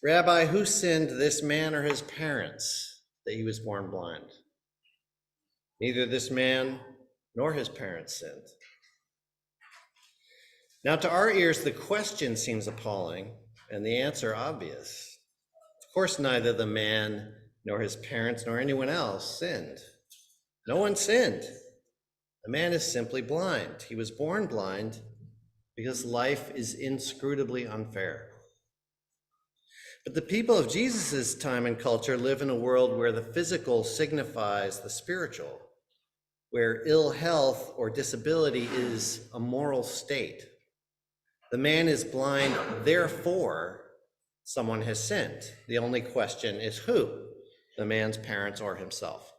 Rabbi, who sinned, this man or his parents, that he was born blind? Neither this man nor his parents sinned. Now, to our ears, the question seems appalling and the answer obvious. Of course, neither the man nor his parents nor anyone else sinned. No one sinned. The man is simply blind. He was born blind because life is inscrutably unfair. But the people of Jesus' time and culture live in a world where the physical signifies the spiritual, where ill health or disability is a moral state. The man is blind, therefore, someone has sinned. The only question is who, the man's parents or himself.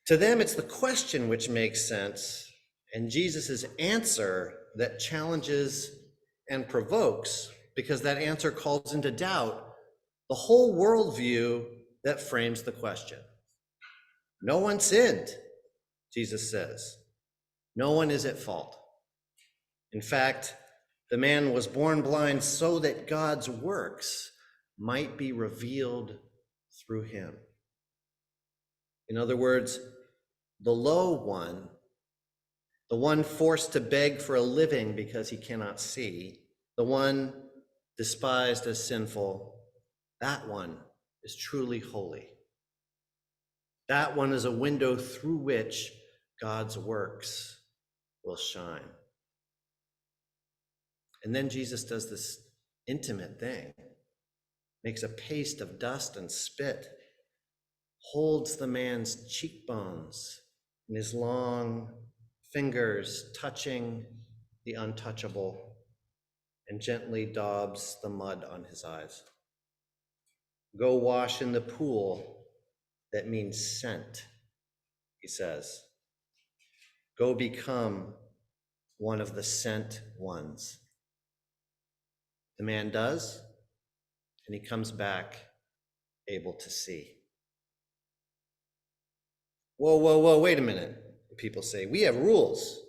To them, it's the question which makes sense, and Jesus' answer that challenges and provokes, because that answer calls into doubt the whole worldview that frames the question. No one sinned, Jesus says. No one is at fault. In fact, the man was born blind so that God's works might be revealed through him. In other words, the low one, the one forced to beg for a living because he cannot see, the one despised as sinful, that one is truly holy. That one is a window through which God's works will shine. And then Jesus does this intimate thing, makes a paste of dust and spit, holds the man's cheekbones in his long fingers, touching the untouchable, and gently daubs the mud on his eyes. Go wash in the pool that means sent, he says. Go become one of the sent ones. The man does, and he comes back able to see. Whoa, wait a minute, people say. We have rules.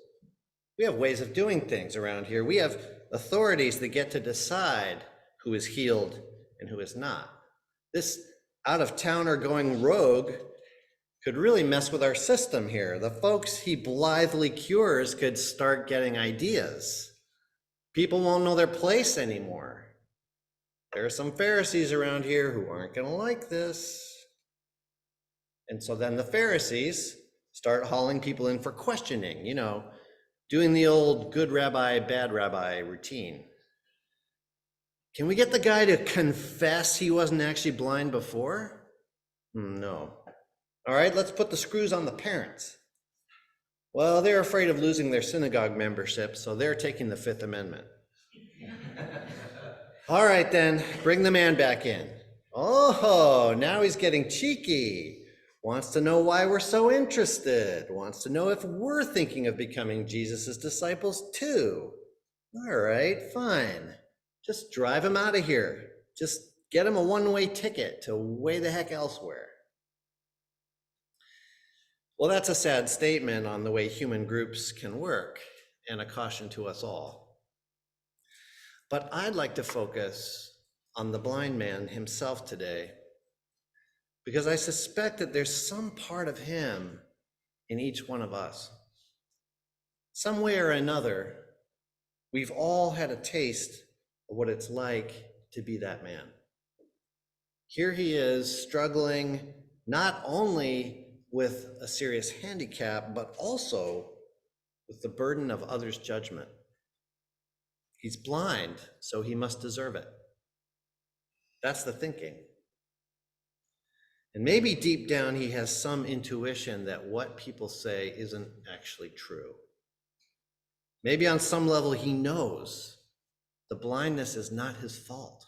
We have ways of doing things around here. We have authorities that get to decide who is healed and who is not. This out-of-towner going rogue could really mess with our system here. The folks he blithely cures could start getting ideas. People won't know their place anymore. There are some Pharisees around here who aren't going to like this. And so then the Pharisees start hauling people in for questioning, doing the old good rabbi, bad rabbi routine. Can we get the guy to confess he wasn't actually blind before? No. All right, let's put the screws on the parents. Well, they're afraid of losing their synagogue membership, so they're taking the Fifth Amendment. All right, then, bring the man back in. Oh, now he's getting cheeky. Wants to know why we're so interested. Wants to know if we're thinking of becoming Jesus's disciples too. All right, fine. Just drive him out of here. Just get him a one-way ticket to way the heck elsewhere. Well, that's a sad statement on the way human groups can work, and a caution to us all. But I'd like to focus on the blind man himself today, because I suspect that there's some part of him in each one of us. Some way or another, we've all had a taste of what it's like to be that man. Here he is struggling not only with a serious handicap, but also with the burden of others' judgment. He's blind, so he must deserve it. That's the thinking. And maybe deep down he has some intuition that what people say isn't actually true. Maybe on some level he knows the blindness is not his fault.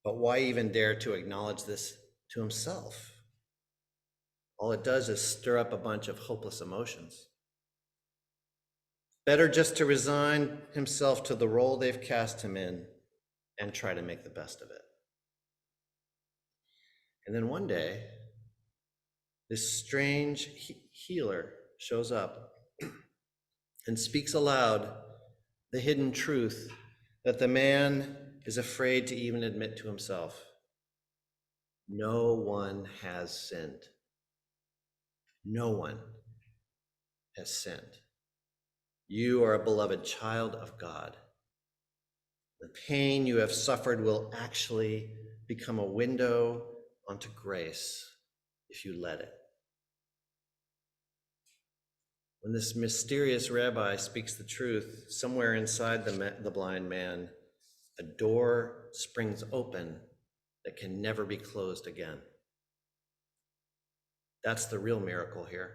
But why even dare to acknowledge this to himself? All it does is stir up a bunch of hopeless emotions. Better just to resign himself to the role they've cast him in and try to make the best of it. And then one day, this strange healer shows up and speaks aloud the hidden truth that the man is afraid to even admit to himself, no one has sinned. No one has sinned. You are a beloved child of God. The pain you have suffered will actually become a window onto grace if you let it. When this mysterious rabbi speaks the truth, somewhere inside the blind man, a door springs open that can never be closed again. That's the real miracle here.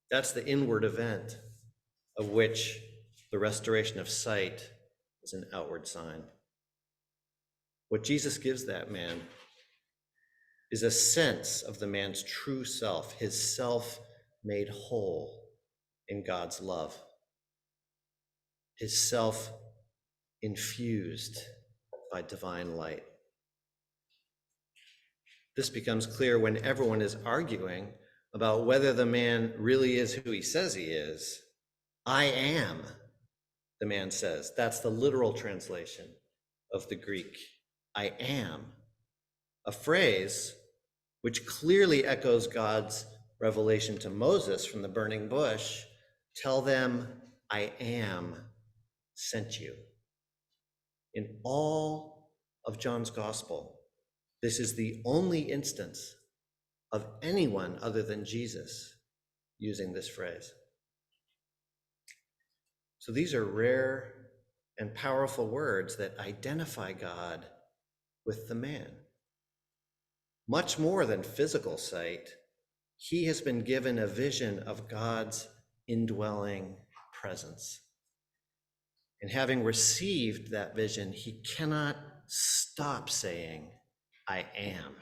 That's the inward event of which the restoration of sight is an outward sign. What Jesus gives that man is a sense of the man's true self, his self made whole in God's love, his self infused by divine light. This becomes clear when everyone is arguing about whether the man really is who he says he is. I am, the man says. That's the literal translation of the Greek. I am. A phrase which clearly echoes God's revelation to Moses from the burning bush. Tell them, I am sent you. In all of John's gospel, this is the only instance of anyone other than Jesus using this phrase. So these are rare and powerful words that identify God with the man. Much more than physical sight, he has been given a vision of God's indwelling presence. And having received that vision, he cannot stop saying, I am.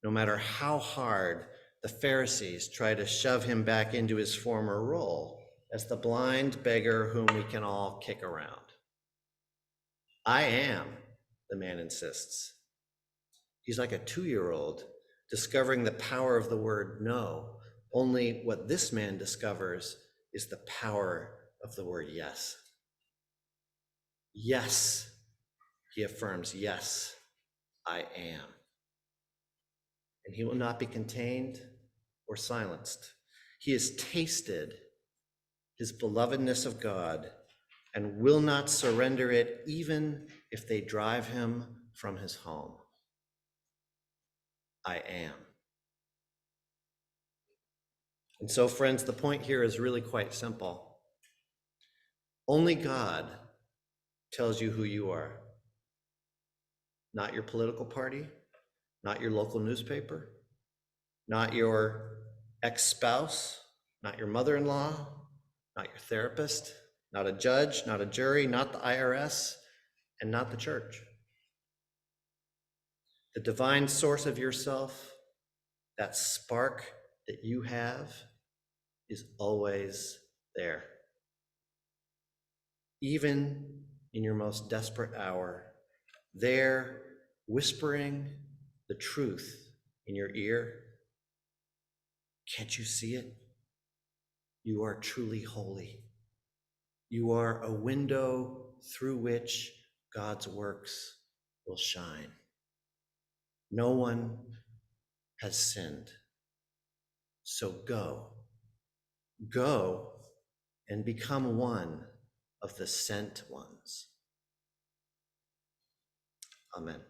No matter how hard the Pharisees try to shove him back into his former role as the blind beggar whom we can all kick around. I am, the man insists. He's like a 2-year-old discovering the power of the word no. Only what this man discovers is the power of the word yes. Yes, he affirms, yes, I am. And he will not be contained or silenced. He has tasted his belovedness of God and will not surrender it even if they drive him from his home. I am. And so, friends, the point here is really quite simple. Only God tells you who you are. Not your political party, not your local newspaper, not your ex-spouse, not your mother-in-law, not your therapist, not a judge, not a jury, not the IRS, and not the church. The divine source of yourself, that spark that you have, is always there. Even in your most desperate hour, there, whispering the truth in your ear. Can't you see it? You are truly holy. You are a window through which God's works will shine. No one has sinned. So go and become one of the sent ones. Amen.